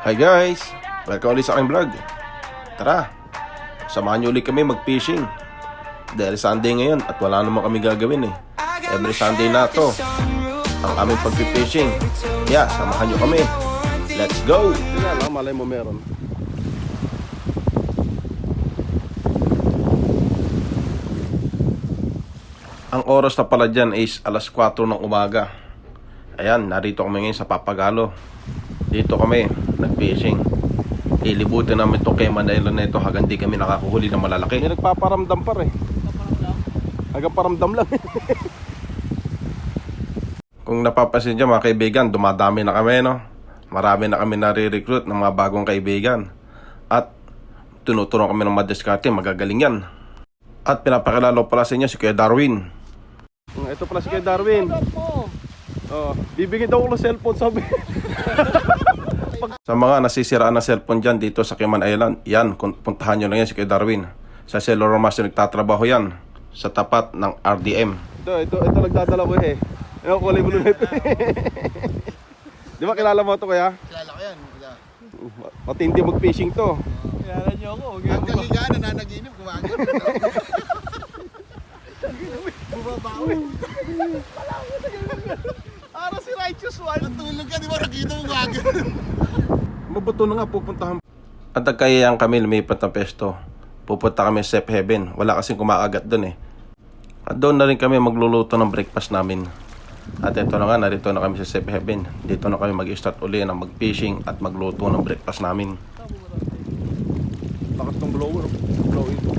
Hi guys! Welcome ulit sa aking vlog. Tara, samahan nyo ulit kami mag-fishing. Dahil Sunday ngayon at wala naman kami gagawin eh. Every Sunday na to ang aming pag-fishing. Kaya samahan nyo kami. Let's go! Tingnan lang, malay mo meron. Ang oras na pala dyan is alas 4 ng umaga. Ayan, narito kami ngayon sa Papagalo. Dito kami nag-fishing. Ilibutin namin itong Cayman Island na ito hanggang di kami nakakuhuli ng malalaki. Hindi nagpaparamdam pa rin. Hanggang paramdam lang. Kung napapansin nyo mga kaibigan, dumadami na kami, no? Marami na kami nare-recruit ng mga bagong kaibigan. At tunuturo kami ng madiskarte, magagaling yan. At pinapakilala ko pala sa inyo si Kuya Darwin. Ito pala si Kuya Darwin. Oh, bibigyan daw ko ng cellphone, sabi. Sa mga nasisiraan na cellphone dyan dito sa Cayman Island, yan, puntahan nyo lang yan si Kuya Darwin. Sa Cellular Master nagtatrabaho yan sa tapat ng RDM. Ito nagdadala ko eh. Ewan ko, kulay blue net. Di ba kilala mo ito, Kuya? Kilala ko yan. Matindi mag-fishing to. Kilala niyo ako. Ang kahiga, nananaginip, kumagod. Bumabawi. Para si Righteous One. Natulog ka, di ba nakita mo kumagod? Mabuto na nga pupuntahan. At nagkayayang kami lumipat ng pesto. Pupunta kami sa Safe Haven. Wala kasing kumakagat doon eh. At doon na rin kami magluluto ng breakfast namin. At ito na nga, narito na kami sa Safe Haven. Dito na kami mag-start uli ng mag-fishing at magluto ng breakfast namin. Lakas ng blower. Blower ito.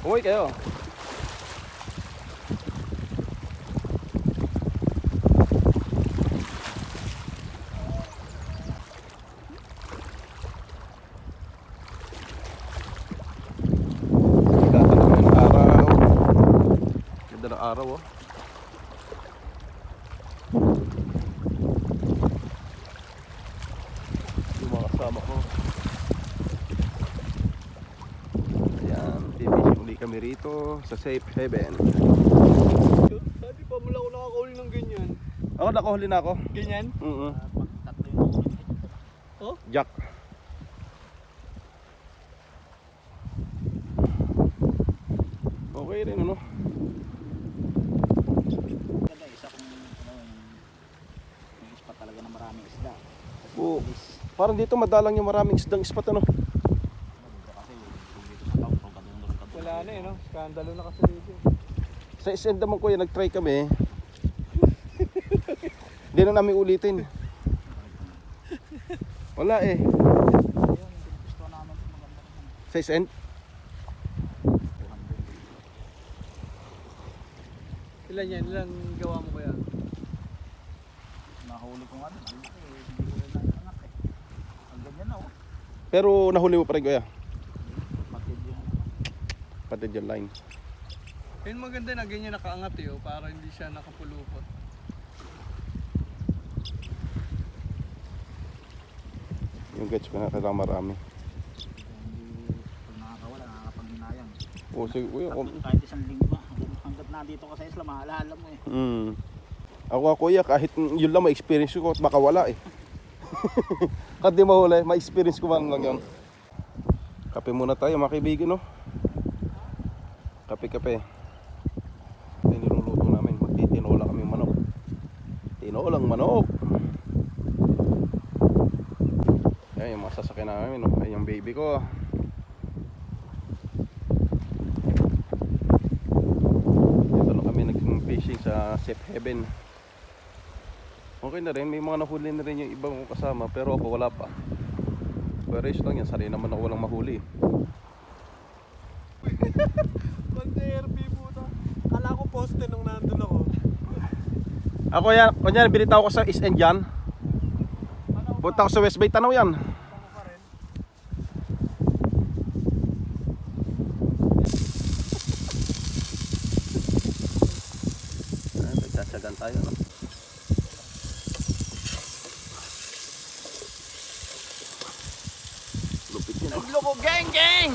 Uy kayo. Ganda ng araw oh. Yung mga kasama ko. Ayan, fishing uli kami rito sa Safe Haven. Sabi pa mula ako nakakahuli ng ganyan. Ako, nakahuli na ako. Ganyan? Oh? Jack. Okay rin ano. Ganda, isa kung may ispat talaga na maraming isda. Oo. Parang dito madalang yung maraming isdang ispat ano. Wala na eh, no? Skandalo na kasi dito. Sa isend naman kuya, nag-try kami. Hindi na namin ulitin. Wala eh. Sa isend? Ilan yan? Ilan gawa mo kaya? Nahuli ko nga doon. Hindi ko rin naiangat eh. Ang ganyan na oh. Pero nahuli mo pa rin kuya. Patid yung Patid yung line. Yun maganda na ganyan nakaangat eh, oh, para hindi siya nakapulupot. Yung gets ko na kailangan marami. hindi pag nakakawala, nakakapanghinayang. O sige kuya. Kahit isang linggo ba, hanggat nandito ka sa isla, maalala mo eh. Ako nga kuya, kahit yun lang ma-experience ko at makawala eh. Kahit di mahuli, ma-experience ko man lang yun. Kape muna tayo mga kaibigan no. Kape. Ito yung niluluto namin, magtitinola kami manok. Tinolang manok. Ayan yung mga sasakyan namin no. Ayan yung baby ko. Dito na kami nag-fishing sa Safe Haven. Okay na rin, may mga nahuli na rin yung ibang kasama pero ako wala pa. Pero is lang yan, sari naman ako walang mahuli. Pag-ARP po ito. Kala ko poste nung nandun ako. Ako yan, kunyan, binitaw ko sa East End yan. Punta ko sa West Bay, tanaw yan. Nagsasagan tayo no? Loko gang! Geng, geng!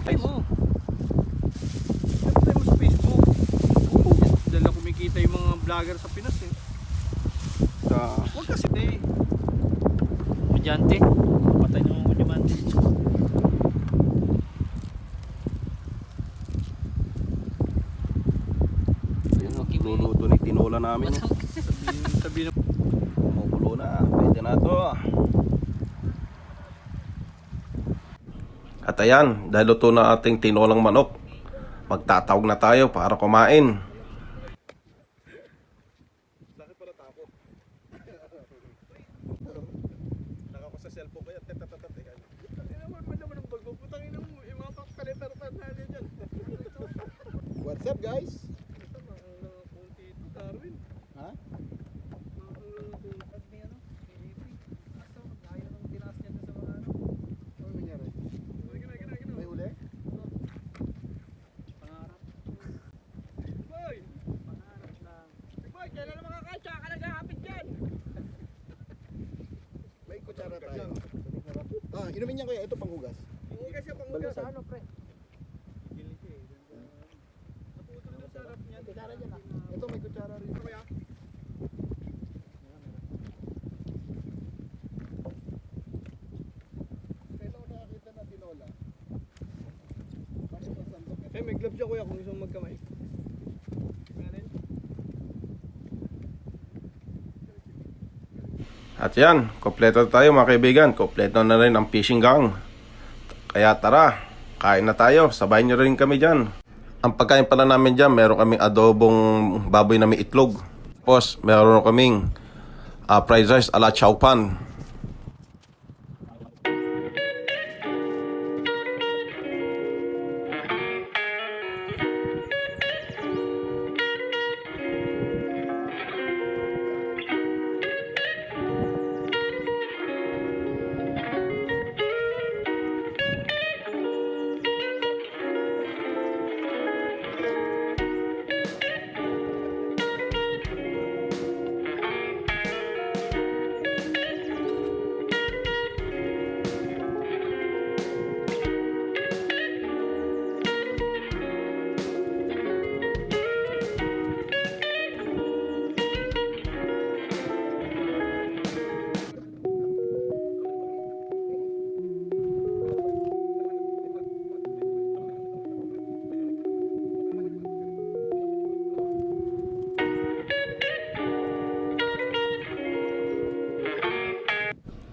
Ay mo. Apply mo sa Facebook. Dala kumikita yung mga vlogger sa Pinas eh. Huwag kasi eh. Kudyante. Patay ng mga kudyante. Luluto ni tinola namin. Sabihin Kumukulo na. Pwede na to. At ayan, dahil luto na ating tinolang manok, magtatawag na tayo para kumain. Nakako sa cellphone kaya tatatat. What's up, guys? Ha? Ano nangyari? May uli? May kutsara tayo. Ah, inumin niya kuya. Ito panghugas. Balusad. Ito may kutsara rin. Kailan ko nakakita na tinola? Bakit ang sandok? Eh, may gloves siya kuya kung gusto mo magkamay. At yan, kompleto tayo mga kaibigan. Kompleto na rin ang fishing gang. Kaya tara, kain na tayo. Sabayin nyo rin kami dyan. Ang pagkain pala namin dyan, meron kaming adobong baboy na may itlog. Tapos, meron kaming fried rice ala chow pan.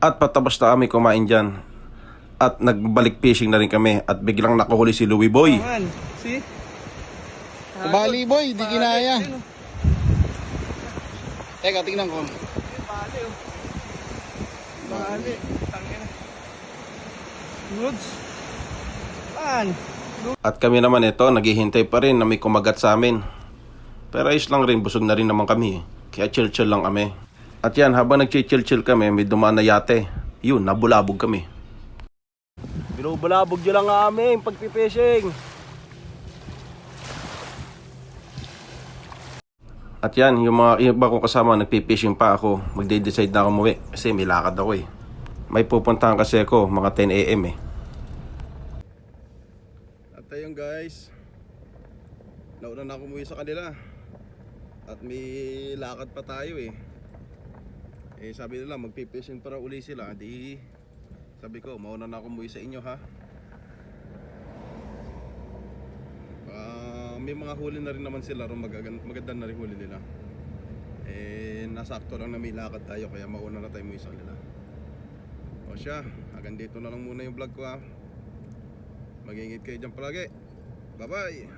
At patapos na kami kumain dyan. At nagbalik fishing na rin kami. At biglang nakahuli si Louie Boy. See? Bali boy, di kinaya. Teka, tingnan ko. Bali. Tangina. Goods. Pan. At kami naman ito, naghihintay pa rin na may kumagat sa amin. Pero ayos lang rin, busog na rin naman kami. Kaya chill-chill lang kami. At yan, habang nag-chill-chill kami, may dumaan na yate. Yun, nabulabog kami. Binubulabog nyo lang amin pagpipishing. At yan, yung mga iba kong kasama, nagpipishing pa ako. Magde-decide na ako umuwi kasi may lakad ako eh. May pupuntahan kasi ako, mga 10 AM eh. At ayun guys, nauna na ako umuwi sa kanila. At may lakad pa tayo eh. Eh sabi nila magpipishing para uli sila. Di sabi ko mauna na ako umuwi sa inyo ha. May mga huli na rin naman sila. Maganda na rin huli nila. Eh nasakto lang na may lakad tayo. Kaya mauna na tayo umuwi sa kanila. O siya, hanggang dito na lang muna yung vlog ko ha. Mag-iingat kayo dyan palagi. Bye bye.